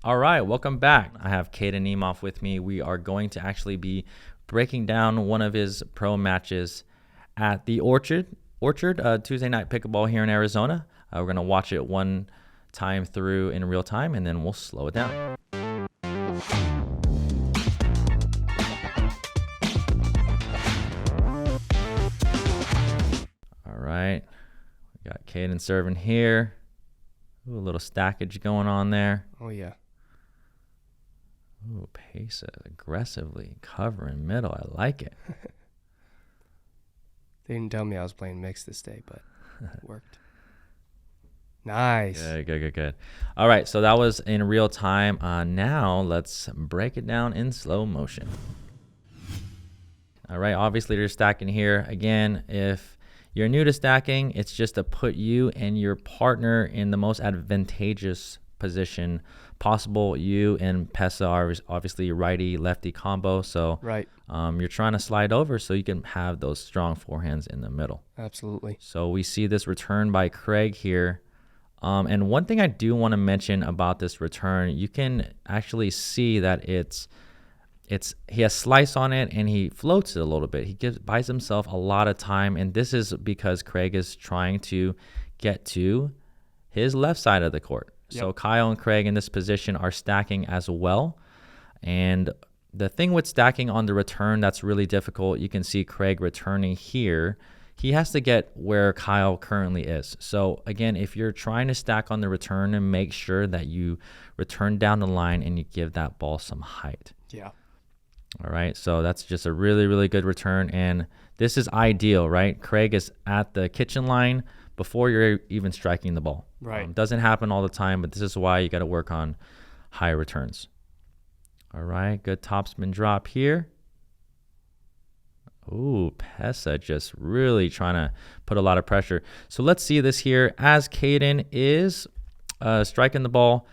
All right, welcome back. I have Caden Niemoff with me. We are going to actually be breaking down one of his pro matches at the Orchard Tuesday night pickleball here in Arizona. We're going to watch it one time through in real time, and then we'll slow it down. All right, we got Caden serving here. Ooh, a little stackage going on there. Oh, yeah. Ooh, Pesa aggressively covering middle. I like it. They didn't tell me I was playing mixed this day, but it worked. Nice. Good. All right, so that was in real time. Now let's break it down in slow motion. All right, obviously you're stacking here. Again, if you're new to stacking, it's just to put you and your partner in the most advantageous position possible. You and Pesa are obviously righty lefty combo, so right. You're trying to slide over so you can have those strong forehands in the middle. Absolutely. So we see this return by Craig here. And one thing I do want to mention about this return, you can actually see that he has slice on it and he floats it a little bit. He buys himself a lot of time, and this is because Craig is trying to get to his left side of the court. Yep. So Kyle and Craig in this position are stacking as well. And the thing with stacking on the return that's really difficult, you can see Craig returning here. He has to get where Kyle currently is. So again, if you're trying to stack on the return, and make sure that you return down the line and you give that ball some height. Yeah. All right, so that's just a really, really good return, and this is ideal, right? Craig is at the kitchen line before you're even striking the ball. Right. Doesn't happen all the time, but this is why you got to work on high returns. All right, good topspin drop here. Ooh, Pesa just really trying to put a lot of pressure. So let's see this here as Caden is striking the ball.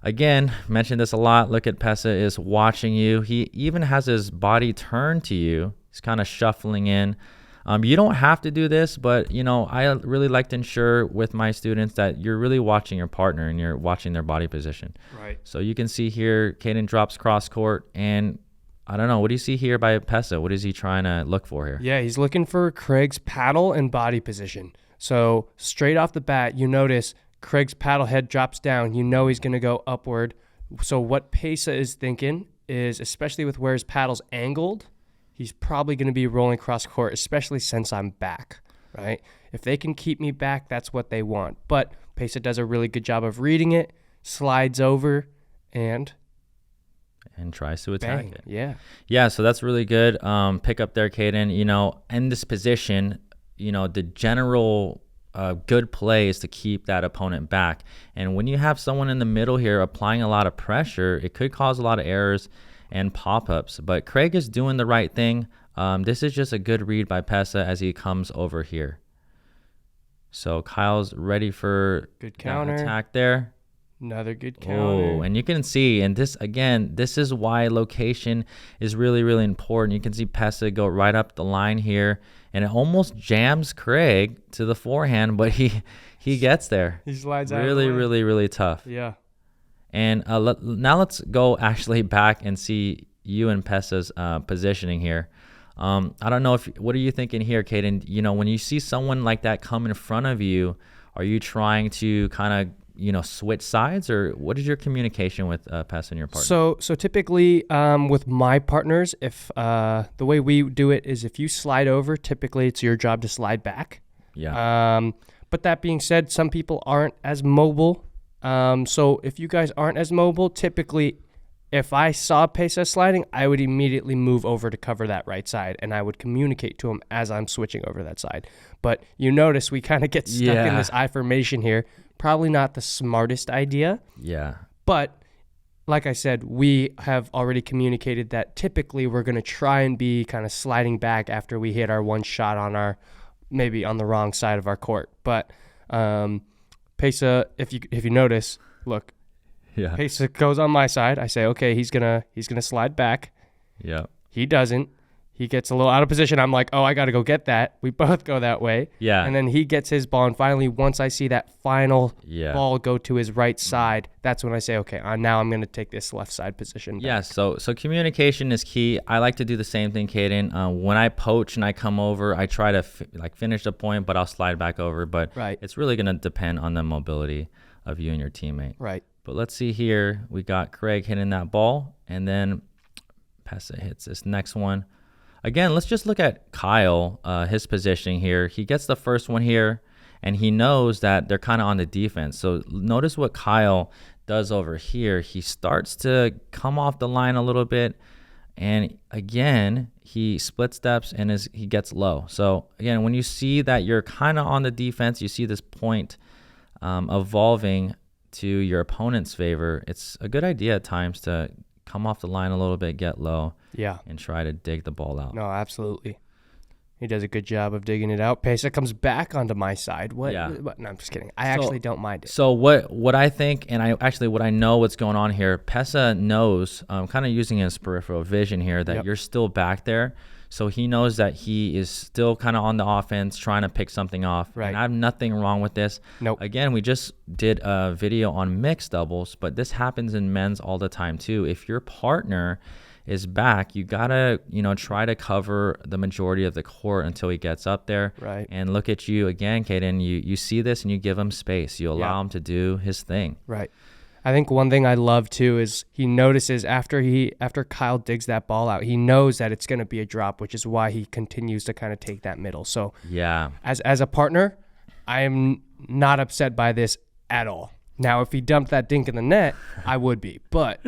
Again, mentioned this a lot. Look at Pesa is watching you. He even has his body turned to you. He's kind of shuffling in. You don't have to do this, but I really like to ensure with my students that you're really watching your partner and you're watching their body position. Right. So you can see here, Caden drops cross court, and I don't know. What do you see here by Pesa? What is he trying to look for here? Yeah, he's looking for Craig's paddle and body position. So straight off the bat, you notice Craig's paddle head drops down. You know he's going to go upward. So what Pesa is thinking is, especially with where his paddle's angled, he's probably going to be rolling cross court, especially since I'm back, right? If they can keep me back, that's what they want. But Pesa does a really good job of reading it, slides over, and tries to attack bang. it. Yeah, so that's really good. Pick up there, Caden. In this position, the general good play is to keep that opponent back. And when you have someone in the middle here applying a lot of pressure, it could cause a lot of errors and pop-ups. But Craig is doing the right thing. This is just a good read by Pesa as he comes over here. So Kyle's ready for good counter attack there. Another good counter. Oh, and you can see, and this is why location is really, really important. You can see Pesa go right up the line here, and it almost jams Craig to the forehand, but he gets there. He slides out. Really, really, really tough. Yeah. And now let's go actually back and see you and Pesa's positioning here. I don't know what are you thinking here, Caden? When you see someone like that come in front of you, are you trying to kind of switch sides, or what is your communication with Pesa and your partner? So typically with my partners, if the way we do it is if you slide over, typically it's your job to slide back. Yeah. But that being said, some people aren't as mobile. So if you guys aren't as mobile, typically if I saw Pesa sliding, I would immediately move over to cover that right side, and I would communicate to him as I'm switching over that side. But you notice we kind of get stuck in this I formation here. Probably not the smartest idea. Yeah. But like I said, we have already communicated that typically we're going to try and be kind of sliding back after we hit our one shot on maybe on the wrong side of our court. But Pesa, if you notice, look, Pesa goes on my side. I say, okay, he's gonna slide back. Yeah. He doesn't. He gets a little out of position. I'm like, oh, I got to go get that. We both go that way. Yeah. And then he gets his ball. And finally, once I see that final ball go to his right side, that's when I say, okay, now I'm going to take this left side position back. Yeah, so communication is key. I like to do the same thing, Caden. When I poach and I come over, I try to finish the point, but I'll slide back over. But it's really going to depend on the mobility of you and your teammate. Right. But let's see here. We got Craig hitting that ball, and then Pesa hits this next one. Again, let's just look at Kyle, his positioning here. He gets the first one here, and he knows that they're kind of on the defense. So notice what Kyle does over here. He starts to come off the line a little bit, and again, he split steps and he gets low. So again, when you see that you're kind of on the defense, you see this point evolving to your opponent's favor, it's a good idea at times to come off the line a little bit, get low, and try to dig the ball out. No, absolutely. He does a good job of digging it out. Pesa comes back onto my side. What? No, I'm just kidding. I actually don't mind it. So what I think, and what I know what's going on here, Pesa knows, kind of using his peripheral vision here, that you're still back there. So he knows that he is still kind of on the offense, trying to pick something off. Right. And I have nothing wrong with this. Nope. Again, we just did a video on mixed doubles, but this happens in men's all the time too. If your partner is back, you gotta, try to cover the majority of the court until he gets up there. Right. And look at you again, Caden. You see this and you give him space. You allow him to do his thing. Right. I think one thing I love too is he notices after Kyle digs that ball out, he knows that it's going to be a drop, which is why he continues to kind of take that middle. So as a partner, I am not upset by this at all. Now, if he dumped that dink in the net, I would be. But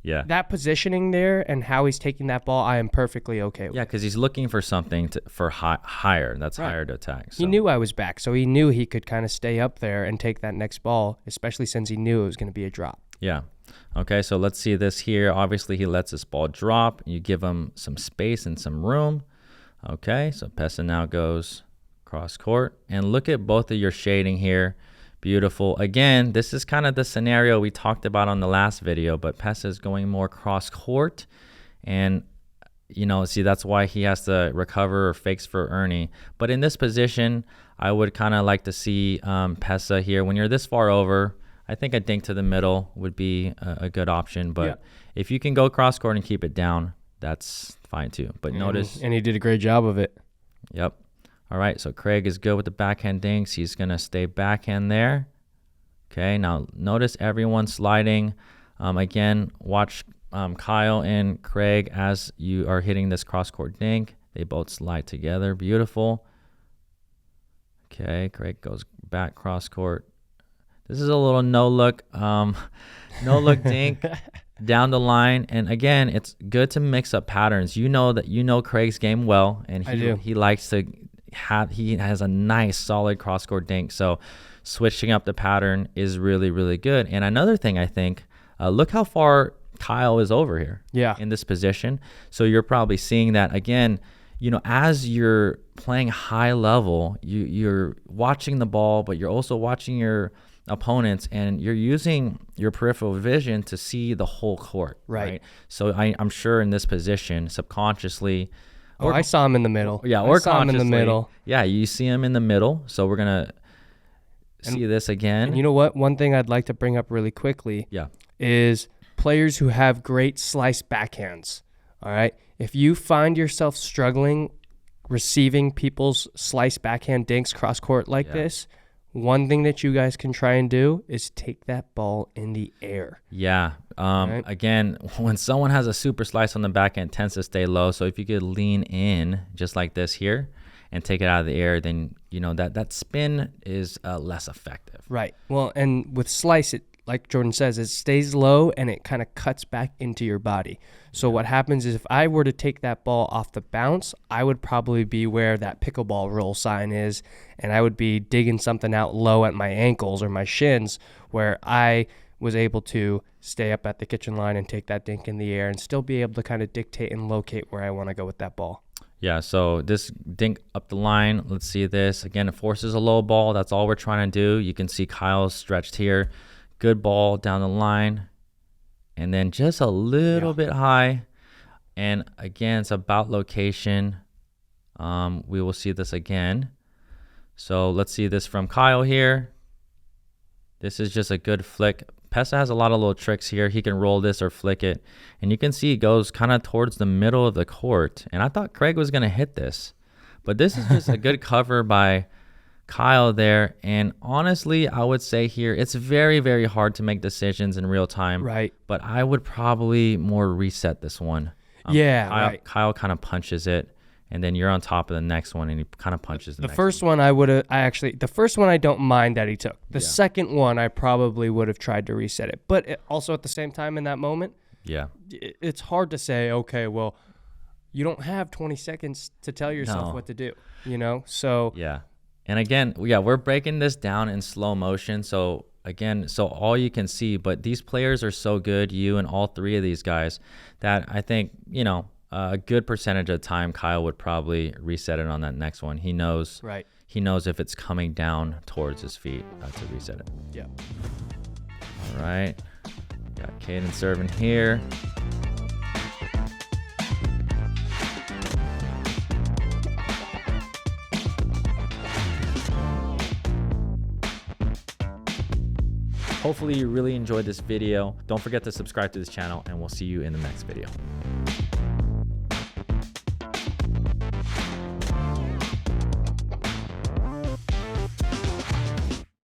that positioning there and how he's taking that ball, I am perfectly okay with. Yeah, because he's looking for something for higher. That's higher to attack. So. He knew I was back, so he knew he could kind of stay up there and take that next ball, especially since he knew it was going to be a drop. Yeah. Okay, so let's see this here. Obviously, he lets this ball drop. You give him some space and some room. Okay, so Pesa now goes cross court. And look at both of your shading here. Beautiful. Again, this is kind of the scenario we talked about on the last video, but Pesa is going more cross court. And, see, that's why he has to recover or fakes for Ernie. But in this position, I would kind of like to see Pesa here. When you're this far over, I think a dink to the middle would be a good option. But if you can go cross court and keep it down, that's fine too. But notice. And he did a great job of it. Yep. All right, so Craig is good with the backhand dinks. He's going to stay backhand there. Okay, now notice everyone sliding. Again, watch Kyle and Craig as you are hitting this cross-court dink. They both slide together. Beautiful. Okay, Craig goes back cross-court. This is a little no-look dink down the line. And again, it's good to mix up patterns. You know Craig's game well, and he likes to he has a nice solid cross court dink, so switching up the pattern is really, really good. And another thing, I think, look how far Kyle is over here in this position. So you're probably seeing that again, as you're playing high level, you're watching the ball, but you're also watching your opponents, and you're using your peripheral vision to see the whole court. Right. So I'm sure in this position, subconsciously, I saw him in the middle. Yeah, or saw him in the middle. Yeah, you see him in the middle. So we're going to see this again. And you know what? One thing I'd like to bring up really quickly is players who have great slice backhands. All right? If you find yourself struggling receiving people's slice backhand dinks cross court like this, one thing that you guys can try and do is take that ball in the air. Yeah. Right? Again, when someone has a super slice on the backhand, it tends to stay low. So if you could lean in just like this here and take it out of the air, then that spin is less effective. Right. Well, and with slice, it, like Jordan says, it stays low and it kind of cuts back into your body. So what happens is if I were to take that ball off the bounce, I would probably be where that pickleball roll sign is, and I would be digging something out low at my ankles or my shins, where I was able to stay up at the kitchen line and take that dink in the air and still be able to kind of dictate and locate where I want to go with that ball. Yeah, so this dink up the line, let's see this. Again, it forces a low ball. That's all we're trying to do. You can see Kyle's stretched here. Good ball down the line. And then just a little bit high. And again, it's about location. We will see this again. So let's see this from Kyle here. This is just a good flick. Pesa has a lot of little tricks here. He can roll this or flick it. And you can see it goes kind of towards the middle of the court. And I thought Craig was going to hit this. But this is just a good cover by Kyle there. And honestly, I would say here, it's very, very hard to make decisions in real time. Right. But I would probably more reset this one. Kyle kind of punches it. And then you're on top of the next one, and he kind of punches the next first one. The first one I don't mind that he took. The second one I probably would have tried to reset it. But also at the same time in that moment, it's hard to say, okay, well, you don't have 20 seconds to tell yourself what to do, you know? So and again, we're breaking this down in slow motion. So again, so all you can see, but these players are so good, you and all three of these guys, that I think, you know, a good percentage of the time, Kyle would probably reset it on that next one. He knows, He knows if it's coming down towards his feet to reset it. Yeah. All right. Got Caden serving here. Hopefully you really enjoyed this video. Don't forget to subscribe to this channel, and we'll see you in the next video.